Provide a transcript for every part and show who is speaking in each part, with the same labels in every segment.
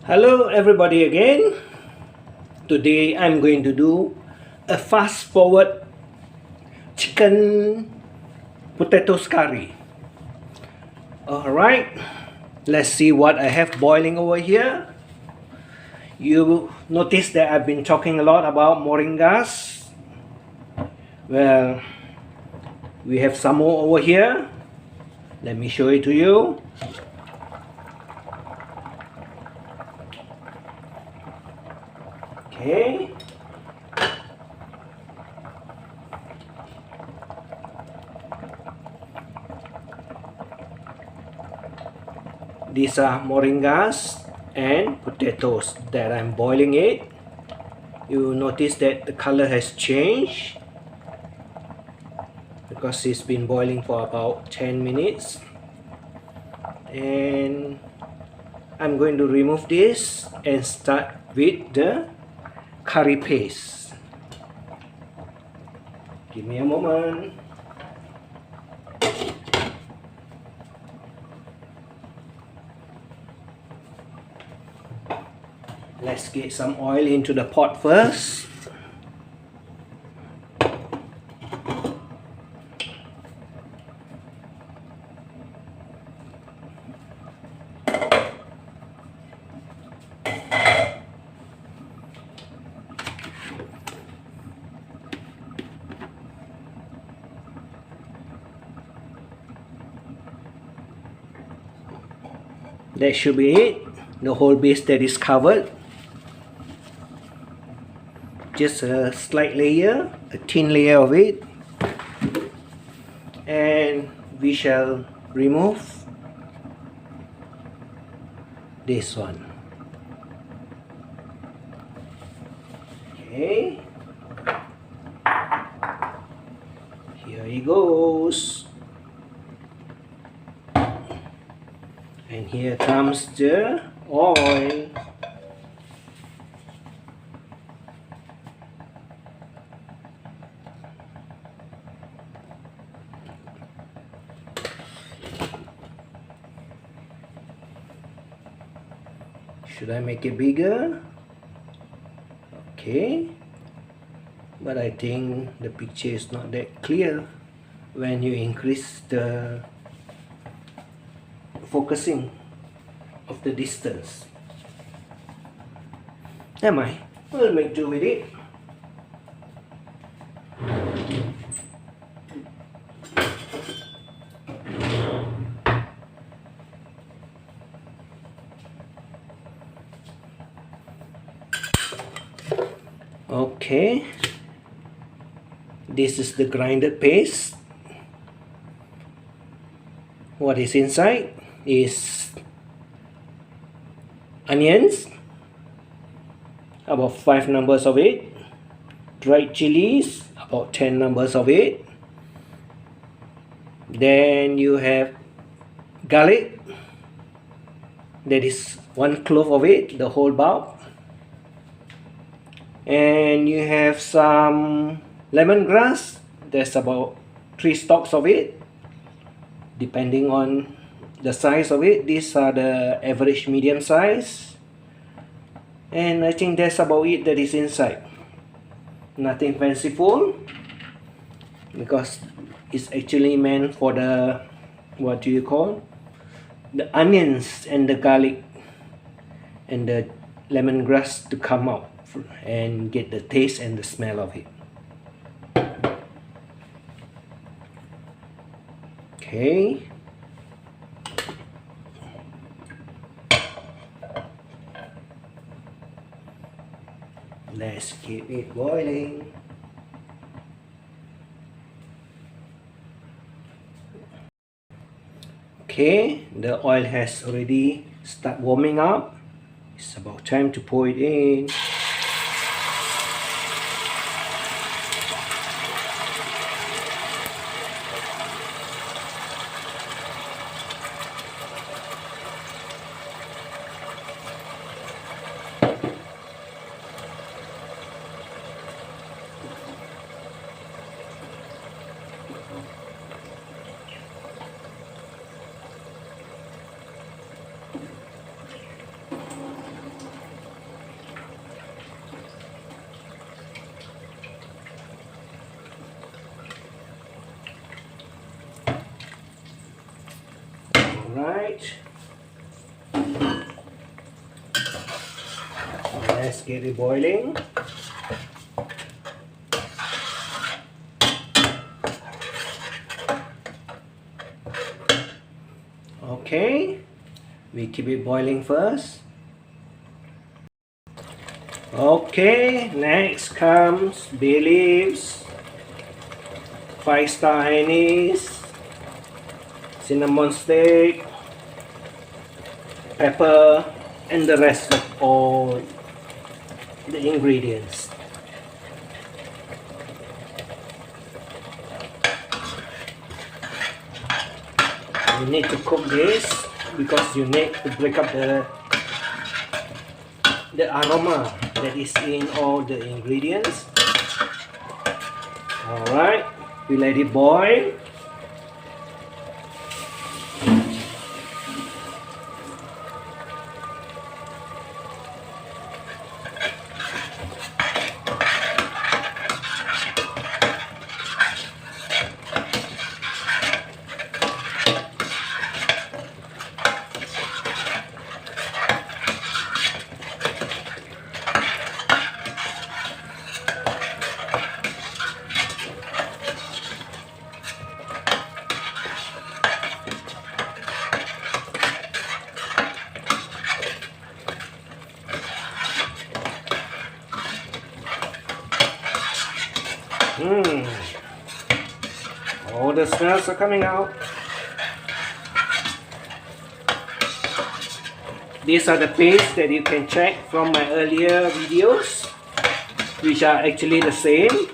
Speaker 1: Hello everybody again. Today I'm going to do a fast forward chicken potatoes curry. Alright, let's see what I have boiling over here. You notice that I've been talking a lot about Moringas. Well, we have some more over here. Let me show it to you. Okay. These are moringas and potatoes that I'm boiling it. You notice that the color has changed because it's been boiling for about 10 minutes. And I'm going to remove this and start with the curry paste. Give me a moment. Let's get some oil into the pot first. That should be it. The whole base that is covered. Just a slight layer, a thin layer of it. And we shall remove this one. Okay. Here he goes. And here comes the oil. Should I make it bigger? Okay. But I think the picture is not that clear when you increase the focusing of the distance. Never mind, we'll make do with it. Okay, this is the grinded paste. What is inside is onions, about 5 numbers of it, dried chilies, about 10 numbers of it, then you have garlic, that is 1 clove of it, the whole bulb, and you have some lemongrass, there's about 3 stalks of it, depending on the size of it. These are the average medium size, and I think that's about it that is inside. Nothing fanciful, because it's actually meant for the, what do you call, the onions and the garlic and the lemongrass to come out and get the taste and the smell of it. Okay. Let's keep it boiling. Okay, the oil has already started warming up. It's about time to pour it in. Let's get it boiling. Okay, we keep it boiling first. Okay, next comes bay leaves, 5-star anise, cinnamon stick, pepper, and the rest of all the ingredients. You need to cook this because you need to break up the aroma that is in all the ingredients. Alright, we let it boil. All the smells are coming out. These are the pastes that you can check from my earlier videos, which are actually the same.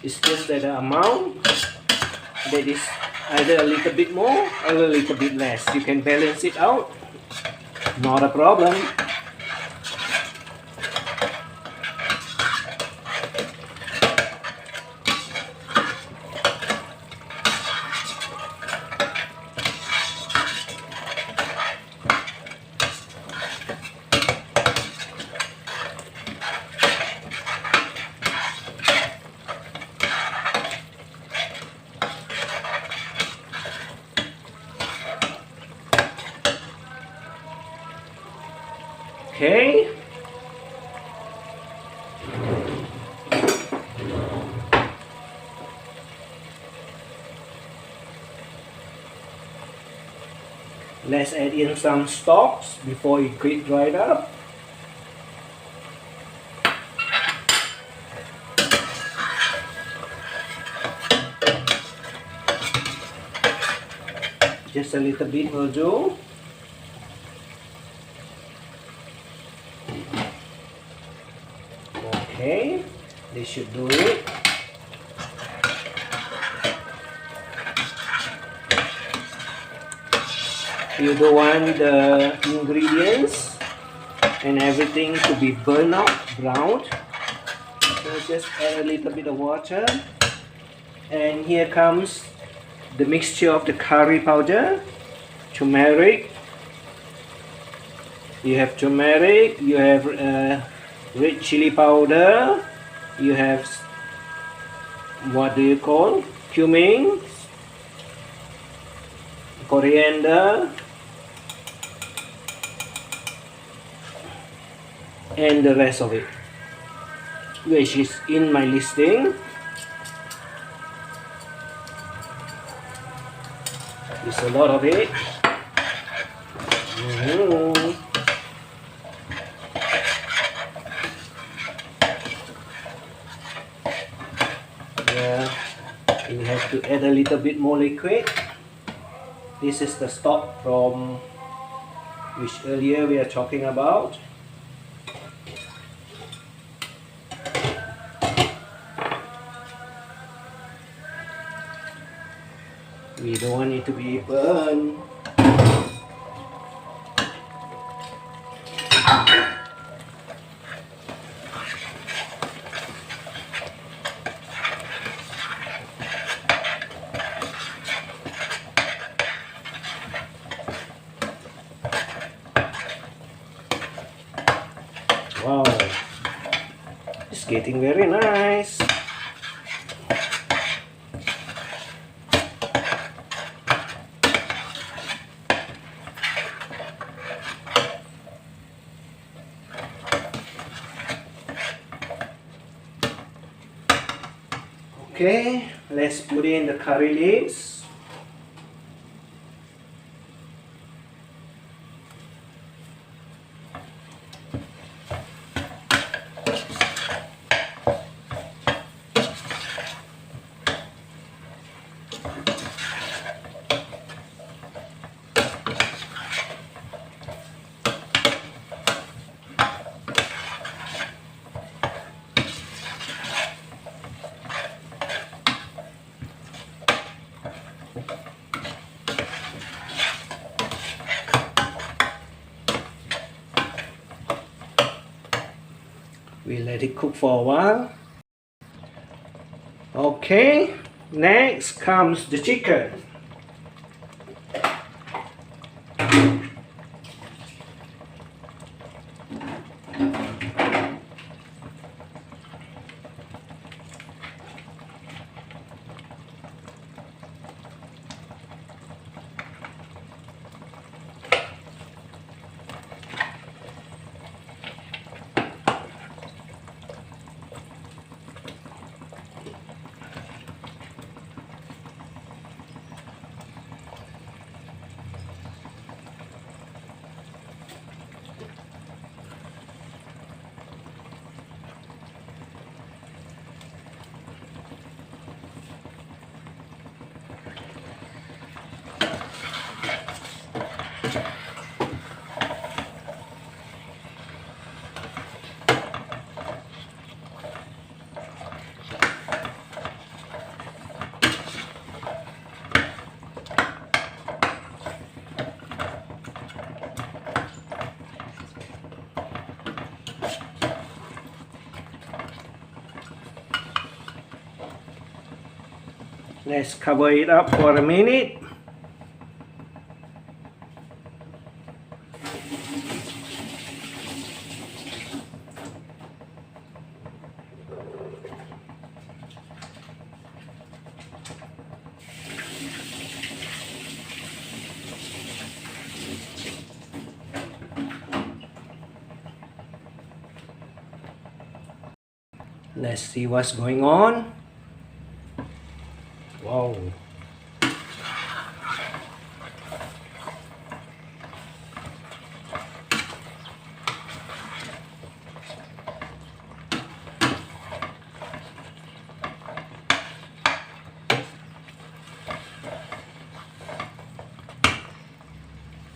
Speaker 1: It's just that the amount that is either a little bit more or a little bit less. You can balance it out, not a problem. Okay. Let's add in some stalks before it get dried up. Just a little bit will do. Okay, this should do it. You don't want the ingredients and everything to be burned out, browned. So just add a little bit of water. And here comes the mixture of the curry powder, turmeric. You have turmeric, you have red chili powder, you have, what do you call, cumin, coriander, and the rest of it, which is in my listing. There's a lot of it. You have to add a little bit more liquid. This is the stock from which earlier we are talking about. We don't want it to be burned. Wow, it's getting very nice. Okay, let's put in the curry leaves. We let it cook for a while. Okay, next comes the chicken. Let's cover it up for a minute. Let's see what's going on. Wow.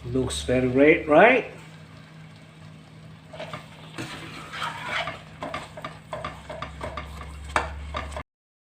Speaker 1: Looks very red, right?